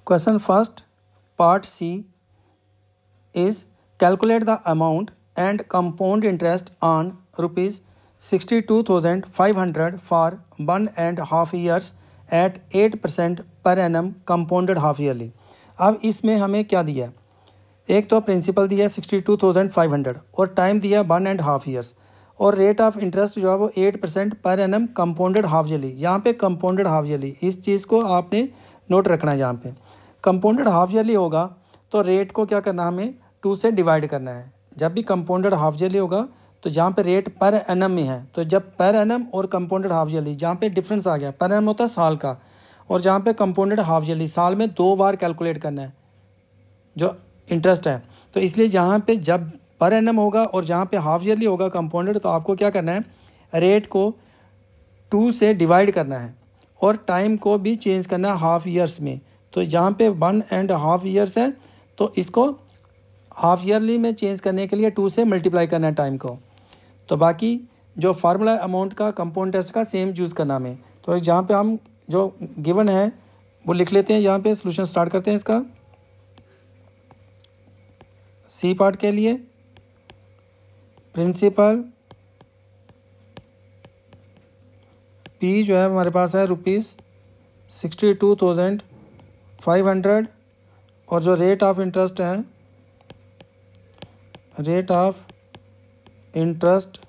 Question first, part C is calculate the amount and compound interest on rupees 62,500 for 1.5 years at 8% per annum compounded half yearly. अब इसमें हमें क्या दिया है? एक तो प्रिंसिपल दिया है 62,500 और टाइम दिया 1.5 ईयर्स और रेट ऑफ इंटरेस्ट जो है वो 8% per annum compounded half yearly. यहाँ पे कंपाउंडेड हाफ ईयरली, इस चीज़ को आपने नोट रखना है. यहाँ पे कंपाउंडेड हाफ ईयरली होगा तो रेट को क्या करना, हमें 2 से डिवाइड करना है. जब भी कंपाउंडेड हाफ ईयरली होगा तो जहाँ पे रेट पर एनम में है, तो जब पर एनम और कंपाउंडेड हाफ ईयरली जहाँ पे डिफरेंस आ गया, पर एनम होता है साल का और जहाँ पे कंपाउंडेड हाफ ईयरली साल में 2 बार कैलकुलेट करना है जो इंटरेस्ट है. तो इसलिए जहाँ पे जब पर एनम होगा और जहाँ पे हाफ ईयरली होगा कंपाउंडेड, तो आपको क्या करना है, रेट को 2 से डिवाइड करना है और टाइम को भी चेंज करना है हाफ ईयर्स में. तो जहाँ पे 1.5 ईयर्स है तो इसको हाफ ईयरली में चेंज करने के लिए 2 से मल्टीप्लाई करना है टाइम को. तो बाकी जो फार्मूला अमाउंट का कंपाउंड टेस्ट का सेम यूज़ करना हमें. तो जहाँ पे हम जो गिवन है वो लिख लेते हैं. यहाँ पे सोल्यूशन स्टार्ट करते हैं इसका. सी पार्ट के लिए प्रिंसिपल पी जो है हमारे पास है ₹62,500 और जो रेट ऑफ इंटरेस्ट है, rate of interest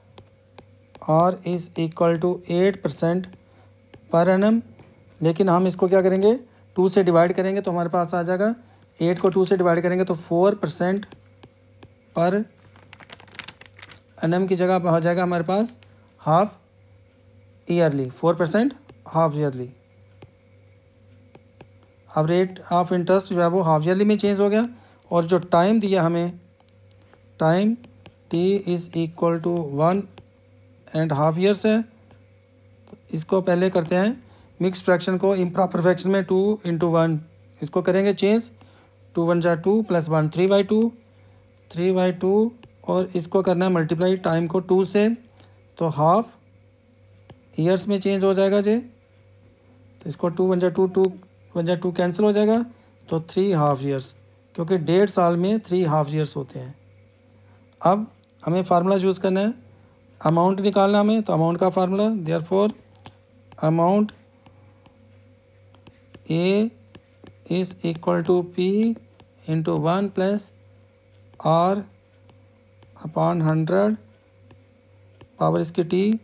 R is equal to 8% per annum. लेकिन हम इसको क्या करेंगे, 2 से डिवाइड करेंगे तो हमारे पास आ जाएगा 8 को 2 से डिवाइड करेंगे तो 4% पर एनम की जगह हो जाएगा हमारे पास हाफ ईयरली, 4% हाफ ईयरली. अब रेट ऑफ इंटरेस्ट जो है वो हाफ ईयरली में चेंज हो गया और जो टाइम दिया हमें, time T is equal to 1.5 years है. तो इसको पहले करते हैं मिक्स फ्रैक्शन को इम्प्रॉपर फ्रैक्शन में 2 × 1 इसको करेंगे चेंज. 2 × 1 = 2 + 1 3/2 और इसको करना है मल्टीप्लाई टाइम को 2 से, तो हाफ ईयर्स में चेंज हो जाएगा जी. तो इसको 2 × 1 = 2, 2 × 2 कैंसिल हो जाएगा तो 3 हाफ ईयर्स, क्योंकि 1.5 साल में 3 हाफ ईयर्स होते हैं. अब हमें फार्मूला यूज़ करना है, अमाउंट निकालना हमें. तो अमाउंट का formula, therefore amount A is equal to P × 1 + R/100 power इसकी टी.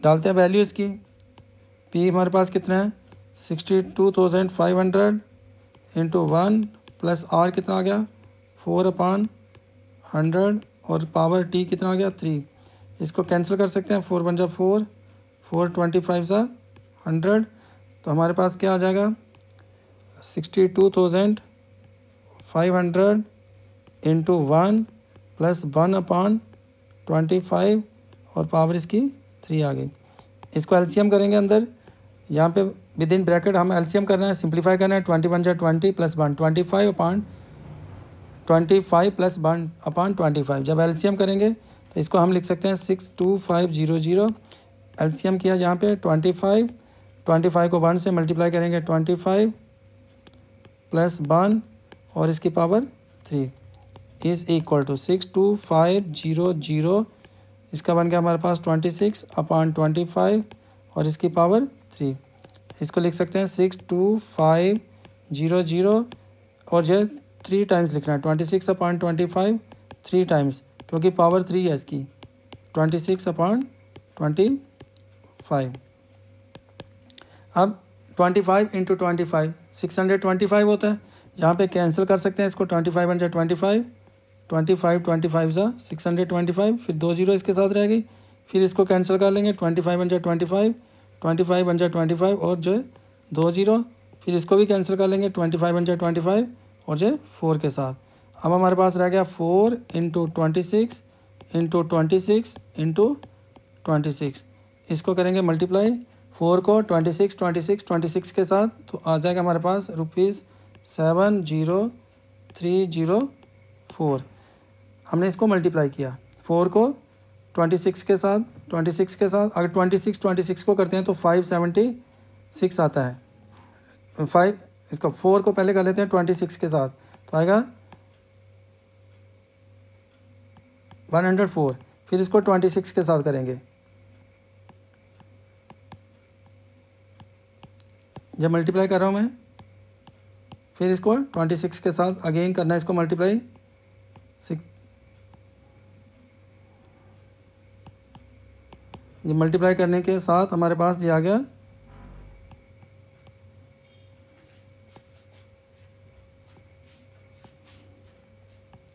डालते हैं वैल्यू इसकी. पी हमारे पास कितना है, 62,500 × 1 + R कितना आ गया, 4/100 और पावर टी कितना आ गया, 3. इसको कैंसिल कर सकते हैं. 4 × 1 = 4, 4 × 25 = 100. तो हमारे पास क्या आ जाएगा, 62,500 × 1 + 1/25 और पावर इसकी 3 आ गई. इसको एलसीएम करेंगे अंदर. यहाँ पे विद इन ब्रैकेट हम एलसीएम करना है, सिंप्लीफाई करना है. 21 × 20 + 1 25/25 + 1/25. जब एलसीएम करेंगे तो इसको हम लिख सकते हैं 62500. एलसीएम किया जहाँ पे 25 को 1 से मल्टीप्लाई करेंगे 25 + 1 और इसकी पावर 3 इज़ इक्वल टू 62500. इसका बन गया हमारे पास 26/25 और इसकी पावर 3. इसको लिख सकते हैं 62500 और जो 3 टाइम्स लिखना है. 26/25 3 टाइम्स, क्योंकि पावर 3 है इसकी. 26/25. अब 25 × 25 625 होता है. यहाँ पे कैंसिल कर सकते हैं इसको. 25 × 25 25 = 625. फिर 2 0 इसके साथ रहेगी. फिर इसको कैंसिल कर लेंगे. 25 × 25 25 × 25 और जो 2 0. फिर इसको भी कैंसिल कर लेंगे 25 × 25 और जो 4 के साथ. अब हमारे पास रह गया 4 × 26 × 26 × 26. इसको करेंगे मल्टीप्लाई 4 को 26 के साथ, तो आ जाएगा हमारे पास ₹70304. हमने इसको मल्टीप्लाई किया 4 को 26 के साथ अगर 26 को करते हैं तो 576 आता है. 5, इसको 4 को पहले कर लेते हैं 26 के साथ, तो आएगा 104। फिर इसको 26 के साथ करेंगे, जब मल्टीप्लाई कर रहा हूँ मैं, फिर इसको 26 के साथ अगेन करना है, इसको मल्टीप्लाई 6, ये मल्टीप्लाई करने के साथ हमारे पास ये आ गया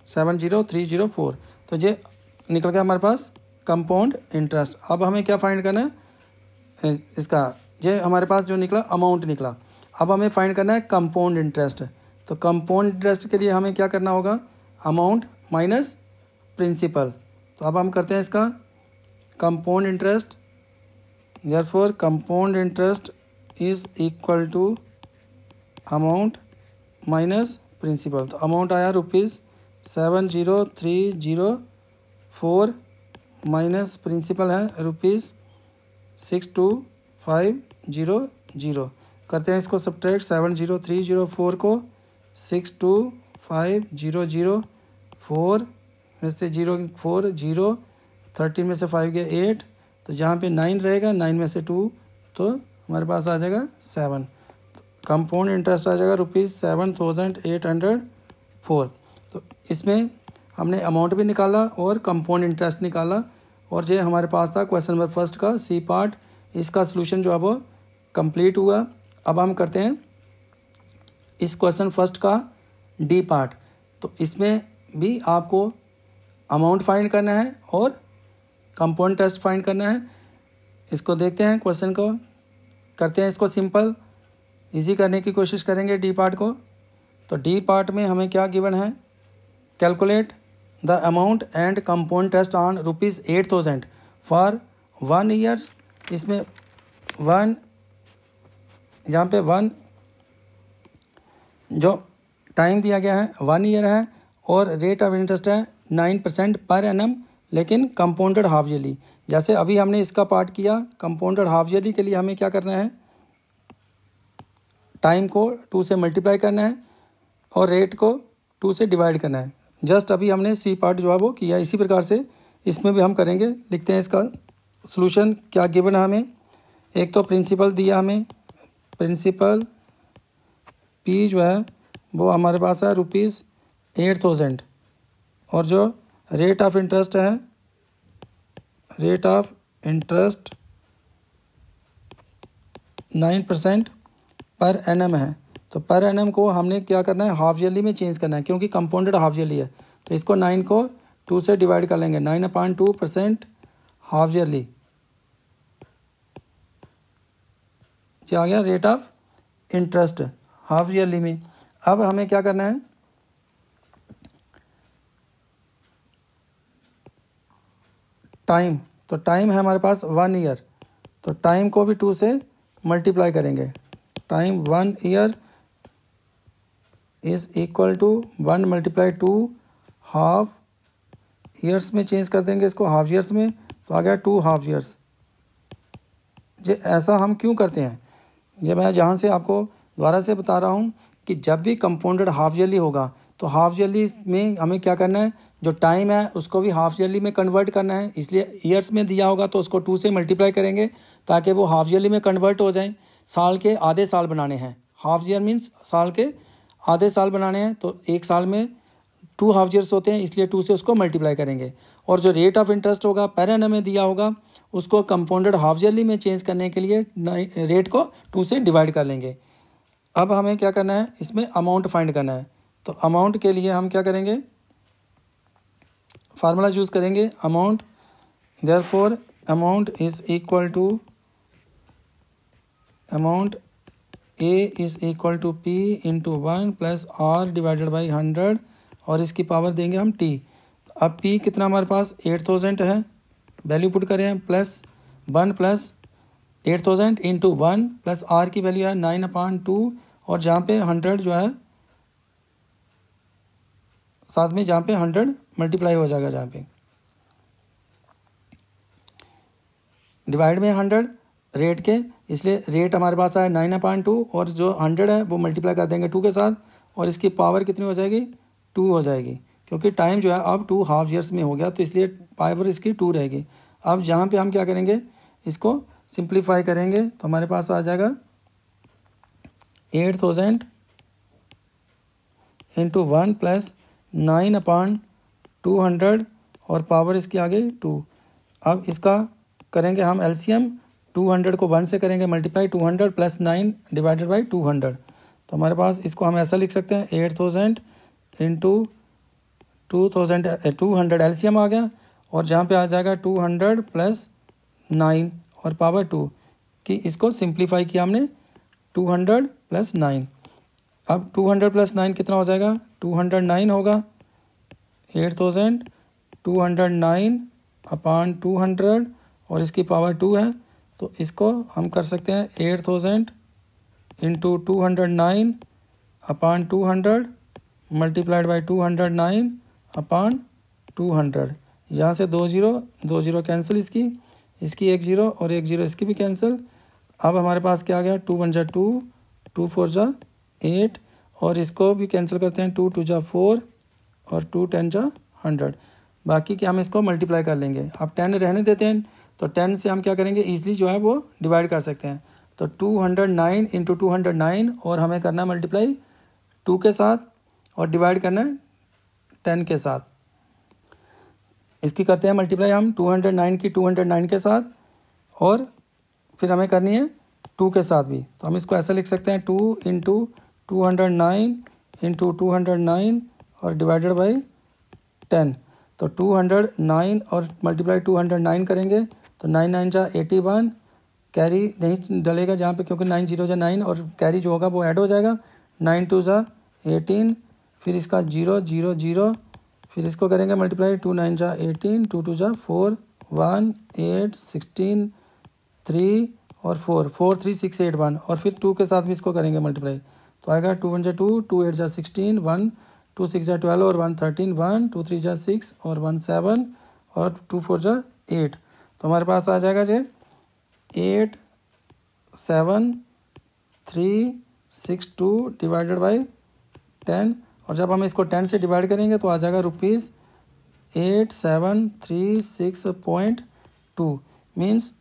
70304। तो ये निकल गया हमारे पास कंपाउंड इंटरेस्ट। अब हमें क्या फाइंड करना है इसका, ये हमारे पास जो निकला अमाउंट निकला। अब हमें फाइंड करना है कंपाउंड इंटरेस्ट। तो कंपाउंड इंटरेस्ट के लिए हमें क्या करना होगा, अमाउंट माइनस प्रिंसिपल। तो अब हम करते हैं इसका compound interest, therefore compound interest is equal to amount minus principal. तो अमाउंट आया ₹70304 माइनस प्रिंसिपल है ₹62500। करते हैं इसको सब्ट्रैक्ट, 70304 को 62500, में से 4 0, 13 में से 5 गया 8, तो जहाँ पे 9 रहेगा 9 में से 2, तो हमारे पास आ जाएगा 7। कंपाउंड इंटरेस्ट आ जाएगा ₹7804। तो इसमें हमने अमाउंट भी निकाला और कंपाउंड इंटरेस्ट निकाला, और ये हमारे पास था क्वेश्चन नंबर फर्स्ट का सी पार्ट। इसका सलूशन जो है वो कंप्लीट हुआ। अब हम करते हैं इस क्वेश्चन फर्स्ट का डी पार्ट। तो इसमें भी आपको अमाउंट फाइंड करना है और कंपाउंड इंटरेस्ट फाइंड करना है। इसको देखते हैं, क्वेश्चन को करते हैं इसको सिंपल इजी करने की कोशिश करेंगे डी पार्ट को। तो डी पार्ट में हमें क्या गिवन है, calculate the amount and compound interest on ₹8000 for 1 years. इसमें 1, यहाँ पे 1 जो टाइम दिया गया है 1 ईयर है, और रेट ऑफ इंटरेस्ट है 9% पर एनम, लेकिन कंपाउंडेड हाफ ईयरली। जैसे अभी हमने इसका पार्ट किया, कंपाउंडेड हाफ ईयरली के लिए हमें क्या करना है, टाइम को 2 से मल्टीप्लाई करना है और रेट को 2 से डिवाइड करना है। जस्ट अभी हमने सी पार्ट जो है वो किया। इसी प्रकार से इसमें भी हम करेंगे। लिखते हैं इसका सॉल्यूशन, क्या गिवन है हमें। एक तो प्रिंसिपल दिया हमें, प्रिंसिपल पी जो है वो हमारे पास है ₹8000, और जो रेट ऑफ इंटरेस्ट है, rate of interest 9% per annum है। तो पर एनम को हमने क्या करना है, हाफ ईयरली में चेंज करना है, क्योंकि कंपाउंडेड हाफ ईयरली है। तो इसको 9 को 2 से डिवाइड कर लेंगे, 9/2% हाफ ईयरली, आ गया rate of interest half yearly में। अब हमें क्या करना है, टाइम। तो टाइम है हमारे पास 1 ईयर, तो टाइम को भी 2 से मल्टीप्लाई करेंगे। Time 1 year is equal to 1 × 2, half years में चेंज कर देंगे इसको हाफ ईयर्स में, तो आ गया 2 हाफ ईयर्स। ये ऐसा हम क्यों करते हैं, ये मैं जहाँ से आपको दोबारा से बता रहा हूँ कि जब भी कंपाउंडेड हाफ ईयरली होगा तो हाफ ईयरली में हमें क्या करना है, जो टाइम है उसको भी हाफ ईयरली में कन्वर्ट करना है। इसलिए ईयर्स में दिया होगा तो उसको 2 से मल्टीप्लाई करेंगे ताकि वो हाफ ईयरली में कन्वर्ट हो जाए। साल के आधे साल बनाने हैं, हाफ ईयर मीन्स साल के आधे साल बनाने हैं, तो एक साल में 2 हाफ ईयर्स होते हैं, इसलिए 2 से उसको मल्टीप्लाई करेंगे। और जो रेट ऑफ इंटरेस्ट होगा पर एनम में दिया होगा, उसको कंपाउंडेड हाफ ईयरली में चेंज करने के लिए रेट को 2 से डिवाइड कर लेंगे। अब हमें क्या करना है, इसमें अमाउंट फाइंड करना है। तो अमाउंट के लिए हम क्या करेंगे, फार्मूला यूज़ करेंगे amount, therefore amount is equal to amount A is equal to P into 1 + R divided by 100, और इसकी पावर देंगे हम t। अब p कितना हमारे पास 8000 है, वैल्यू पुट करें प्लस 1 + 8000 इंटू 1 + R की वैल्यू है 9/2, और जहाँ पे 100 जो है साथ में जहाँ पे 100 मल्टीप्लाई हो जाएगा, जहाँ पे डिवाइड में 100 रेट के, इसलिए रेट हमारे पास आया 9/2 और जो 100 है वो मल्टीप्लाई कर देंगे 2 के साथ और इसकी पावर कितनी हो जाएगी 2 हो जाएगी, क्योंकि टाइम जो है अब 2 हाफ ईयर्स में हो गया तो इसलिए पावर इसकी 2 रहेगी। अब जहाँ पे हम क्या करेंगे, इसको सिंप्लीफाई करेंगे तो हमारे पास आ जाएगा 8000 इंटू 1 प्लस 9/200 और पावर इसकी आ गई 2। अब इसका करेंगे हम एलसीएम, 200 को 1 से करेंगे मल्टीप्लाई, 200 प्लस 9 डिवाइडेड बाई 200। तो हमारे पास इसको हम ऐसा लिख सकते हैं 8000 इंटू 200 एलसीएम आ गया और जहाँ पे आ जाएगा 200 प्लस 9 और पावर 2 कि इसको सिंप्लीफाई किया हमने 200 प्लस 9। अब 200 प्लस 9 कितना हो जाएगा 209 होगा, 8209/200 और इसकी पावर 2 है तो इसको हम कर सकते हैं 8000 इंटू 209/200 मल्टीप्लाइड बाई 209/200। यहाँ से 2 0 कैंसिल, इसकी 1 0 और 1 0 इसकी भी कैंसिल। अब हमारे पास क्या आ गया 2 1 2, 2 4 8 और इसको भी कैंसिल करते हैं 2 2 4 और 2 10 100। बाकी कि हम इसको मल्टीप्लाई कर लेंगे। अब 10 रहने देते हैं तो 10 से हम क्या करेंगे ईजिली जो है वो डिवाइड कर सकते हैं। तो 209 इंटू 209 और हमें करना है मल्टीप्लाई 2 के साथ और डिवाइड करना है 10 के साथ। इसकी करते हैं मल्टीप्लाई हम 209 की 209 के साथ और फिर हमें करनी है 2 के साथ भी। तो हम इसको ऐसा लिख सकते हैं 2 इंटू 209 इंटू 209 और डिवाइडेड बाई 10। तो 209 और मल्टीप्लाई 209 करेंगे तो 9 9 जा 81, कैरी नहीं डलेगा जहाँ पे क्योंकि 9 0 जा 9 और कैरी जो होगा वो ऐड हो जाएगा, 9 2 जा 18, फिर इसका 0 0 0, फिर इसको करेंगे मल्टीप्लाई 2 9 जा 18, 2 2 जा 4, 1 8 16 3 और 4 4 3 6 8 1 और फिर 2 के साथ भी इसको करेंगे मल्टीप्लाई तो आएगा 2 1 जा 2, 2 8 जा 16, 1 2 6 जा 12 और 1 13, 1 2 3 जा 6 और 1 7 और 2 4 जा 8। तो हमारे पास आ जाएगा जी 8 7 3 6 2 डिवाइडेड बाई 10 और जब हम इसको 10 से डिवाइड करेंगे तो आ जाएगा ₹8736.2 मीन्स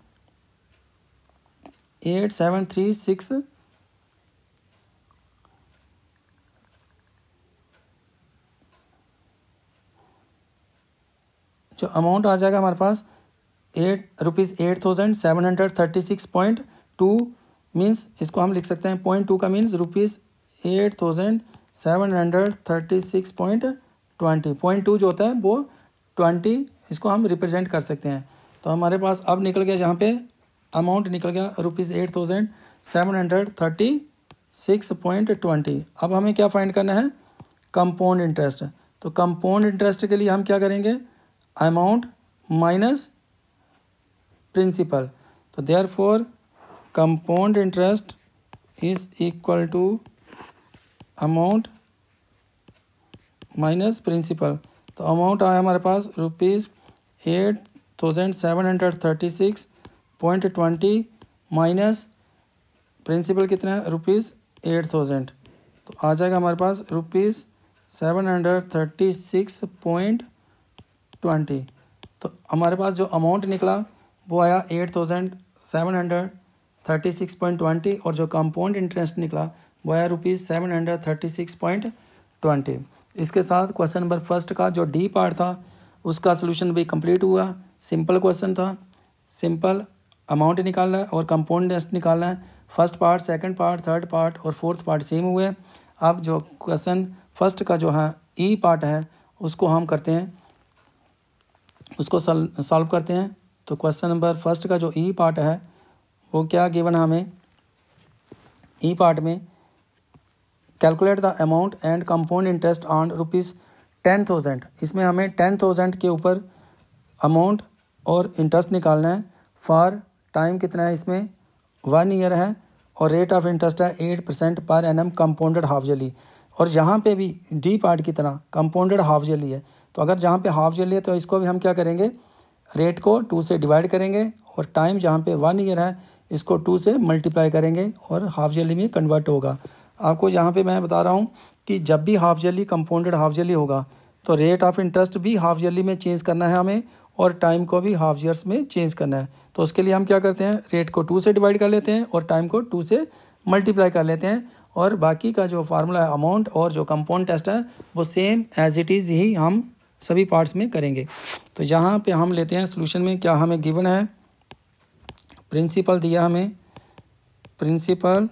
8736 जो अमाउंट आ जाएगा हमारे पास ₹8736.2 मीन्स इसको हम लिख सकते हैं 0.2 का मीन्स ₹8736.20 0.2 जो होता है वो 20 इसको हम रिप्रेजेंट कर सकते हैं। तो हमारे पास अब निकल गया जहाँ पे अमाउंट निकल गया ₹8736.20। अब हमें क्या फाइंड करना है कंपाउंड इंटरेस्ट। तो कंपाउंड इंटरेस्ट के लिए हम क्या करेंगे अमाउंट माइनस प्रिंसिपल। तो therefore compound interest is equal to amount minus principal. तो अमाउंट आया हमारे पास ₹8736.20 माइनस प्रिंसिपल कितना है ₹8000। तो आ जाएगा हमारे पास ₹736.20। तो हमारे पास जो अमाउंट निकला वो आया 8736.20 और जो कंपाउंड इंटरेस्ट निकला वो आया ₹736.20। इसके साथ क्वेश्चन नंबर फर्स्ट का जो डी पार्ट था उसका सलूशन भी कंप्लीट हुआ। सिंपल क्वेश्चन था, सिंपल अमाउंट निकालना है और कंपाउंड इंटरेस्ट निकालना है। First part, second part, third part और फोर्थ पार्ट सेम हुए। अब जो क्वेश्चन फर्स्ट का जो है ई पार्ट है उसको हम करते हैं, उसको सॉल्व करते हैं। तो क्वेश्चन नंबर फर्स्ट का जो ई पार्ट है वो क्या गिवन है हमें, ई पार्ट में calculate the amount and compound interest on ₹10,000। इसमें हमें 10,000 के ऊपर अमाउंट और इंटरेस्ट निकालना है। फॉर टाइम कितना है इसमें 1 ईयर है और रेट ऑफ इंटरेस्ट है 8% per annum compounded half yearly. और यहाँ पे भी डी पार्ट की तरह कंपाउंडेड हाफ ईयरली है। तो अगर जहाँ पे हाफ ईयरली है तो इसको भी हम क्या करेंगे रेट को 2 से डिवाइड करेंगे और टाइम जहाँ पे 1 ईयर है इसको 2 से मल्टीप्लाई करेंगे और हाफ ईयरली में कन्वर्ट होगा। आपको यहाँ पे मैं बता रहा हूँ कि जब भी half yearly compounded half yearly होगा तो रेट ऑफ इंटरेस्ट भी हाफ ईयरली में चेंज करना है हमें और टाइम को भी हाफ ईयर्स में चेंज करना है। तो उसके लिए हम क्या करते हैं, रेट को 2 से डिवाइड कर लेते हैं और टाइम को 2 से मल्टीप्लाई कर लेते हैं और बाकी का जो फार्मूला है अमाउंट और जो कंपाउंड टेस्ट है वो सेम एज इट इज़ ही हम सभी पार्ट्स में करेंगे। तो यहाँ पे हम लेते हैं सोल्यूशन में क्या हमें गिवन है, प्रिंसिपल दिया हमें, प्रिंसिपल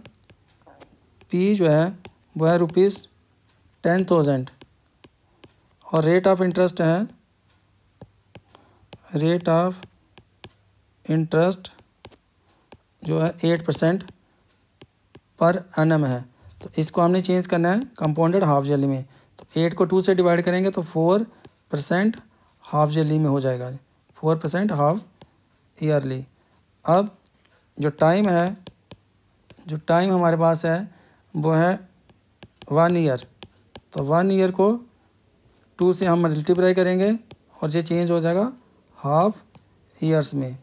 पी जो है वो है ₹10,000 और रेट ऑफ इंटरेस्ट है, रेट ऑफ इंटरेस्ट जो है 8% पर एनम है। तो इसको हमने चेंज करना है कंपाउंडेड हाफ ईयरली में। तो 8 को 2 से डिवाइड करेंगे तो 4% हाफ ईयरली में हो जाएगा, 4% हाफ ईयरली। अब जो टाइम है, जो टाइम हमारे पास है वो है 1 ईयर। तो 1 ईयर को 2 से हम मल्टीप्लाई करेंगे और ये चेंज हो जाएगा हाफ ईयर्स में।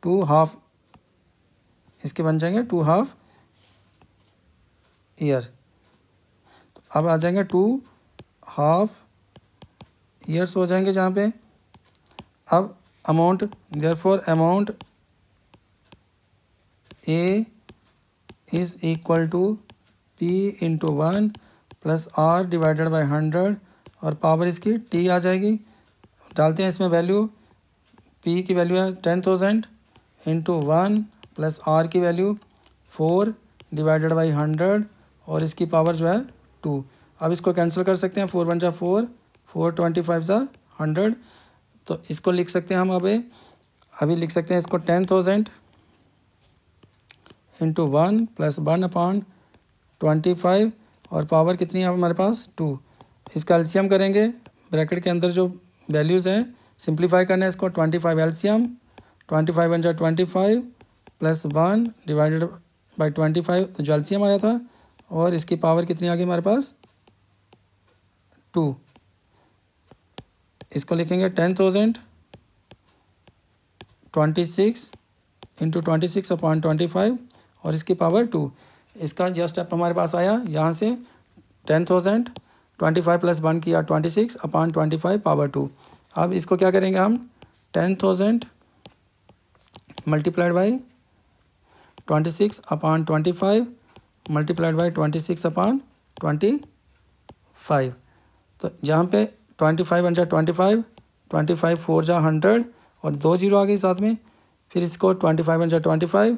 टू हाफ इसके बन जाएंगे 2 हाफ ईयर। तो अब आ जाएंगे 2 हाफ ईयर्स हो जाएंगे जहाँ पे। अब amount, therefore amount A is equal to P into 1 plus R divided by 100 और पावर इसकी टी आ जाएगी। डालते हैं इसमें वैल्यू, पी की वैल्यू है 10,000 इंटू 1 प्लस आर की वैल्यू 4 डिवाइडेड बाई 100 और इसकी पावर जो है 2। अब इसको कैंसिल कर सकते हैं, 4 1 जा 4, 4 25 जा 100। तो इसको लिख सकते हैं हम अभी लिख सकते हैं इसको 10,000 इंटू 1 प्लस 1/25 और पावर कितनी है हमारे पास 2। इसका एलसीएम करेंगे, ब्रैकेट के अंदर जो वैल्यूज़ हैं सिंप्लीफाई करना है इसको, 25 एलसीएम, 25 1 जा 25 प्लस 1 डिवाइडेड बाई 25 तो जो एलसीएम आया था और इसकी पावर कितनी आ गई हमारे पास 2। इसको लिखेंगे 10,000 26 इंटू 26/25 और इसकी पावर 2। इसका जस्ट स्टेप हमारे पास आया यहाँ से 10,000 25 प्लस 1 किया 26/25 पावर 2। अब इसको क्या करेंगे हम 10,000 मल्टीप्लाइड बाई 26/25 मल्टीप्लाइड बाई 26/25। तो जहाँ पे 25 1 जा 25, 25 4 जा 100 और 2 जीरो आ गई साथ में। फिर इसको 25 1 जा 25,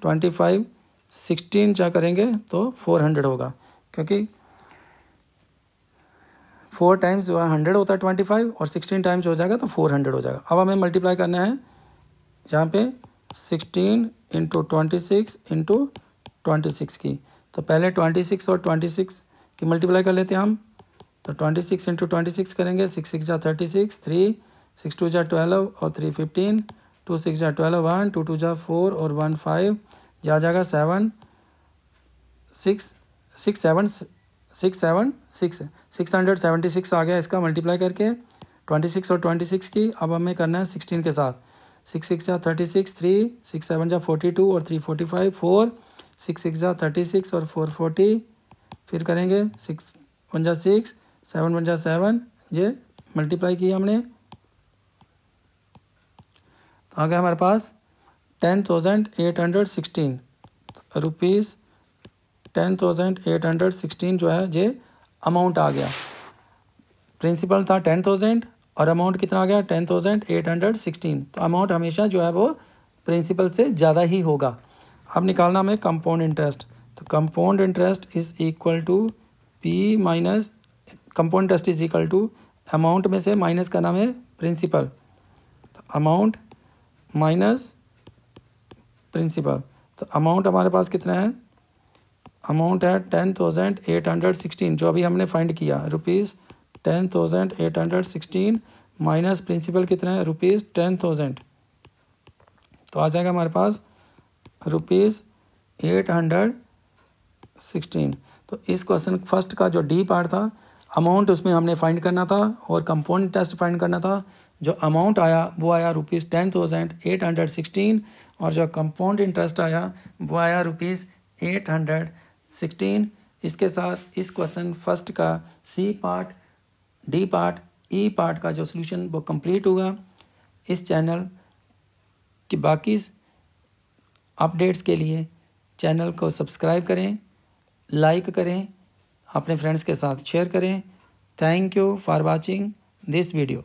25 16 जा करेंगे तो 400 होगा, क्योंकि 4 टाइम्स जो है 100 होता है 25 और 16 टाइम्स हो जाएगा तो 400 हो जाएगा। अब हमें मल्टीप्लाई करना है यहाँ पे 16 इंटू 26 इंटू 26 की। तो पहले 26 और 26 की मल्टीप्लाई कर लेते हैं हम। तो 26 इंटू 26 करेंगे, 6 6 जा 36, 3 6 2 जा 12 और 3 15, 2 6 जा 12 1, 2 2 जा 4 और 1 5 जा जाएगा 7 6 6 7 6 7 6 676 आ गया इसका मल्टीप्लाई करके 26 और 26 की। अब हमें करना है 16 के साथ, 6 6 जा 36, 3 6 7 जा 42 और 3 45, 4 6 6 जा 36 और 4 40। फिर करेंगे 6 1 जा 6, 7 1 जा 7, ये मल्टीप्लाई किया हमने तो आ गया हमारे पास 10,816 रुपीज़। 10,816 जो है ये अमाउंट आ गया। प्रिंसिपल था 10,000 और अमाउंट कितना आ गया 10,816। तो अमाउंट हमेशा जो है वो प्रिंसिपल से ज़्यादा ही होगा। अब निकालना हमें कंपाउंड इंटरेस्ट। तो compound interest is equal to P minus, compound interest is equal to amount में से माइनस करना है प्रिंसिपल, तो अमाउंट माइनस प्रिंसिपल। तो अमाउंट हमारे पास कितना है, अमाउंट है 10,816 जो अभी हमने फाइंड किया, ₹10,816 माइनस प्रिंसिपल कितना है ₹10,000। तो आ जाएगा हमारे पास ₹816। तो इस क्वेश्चन फर्स्ट का जो डी पार्ट था अमाउंट उसमें हमने फाइंड करना था और कंपाउंड इंटरेस्ट फाइंड करना था। जो अमाउंट आया वो आया ₹10,816 और जो कंपाउंड इंटरेस्ट आया वो आया ₹816। इसके साथ इस क्वेश्चन फर्स्ट का सी पार्ट, डी पार्ट, ई पार्ट का जो सोल्यूशन वो कंप्लीट हुआ। इस चैनल की बाकी अपडेट्स के लिए चैनल को सब्सक्राइब करें, लाइक करें, अपने फ्रेंड्स के साथ शेयर करें। Thank you for watching this video.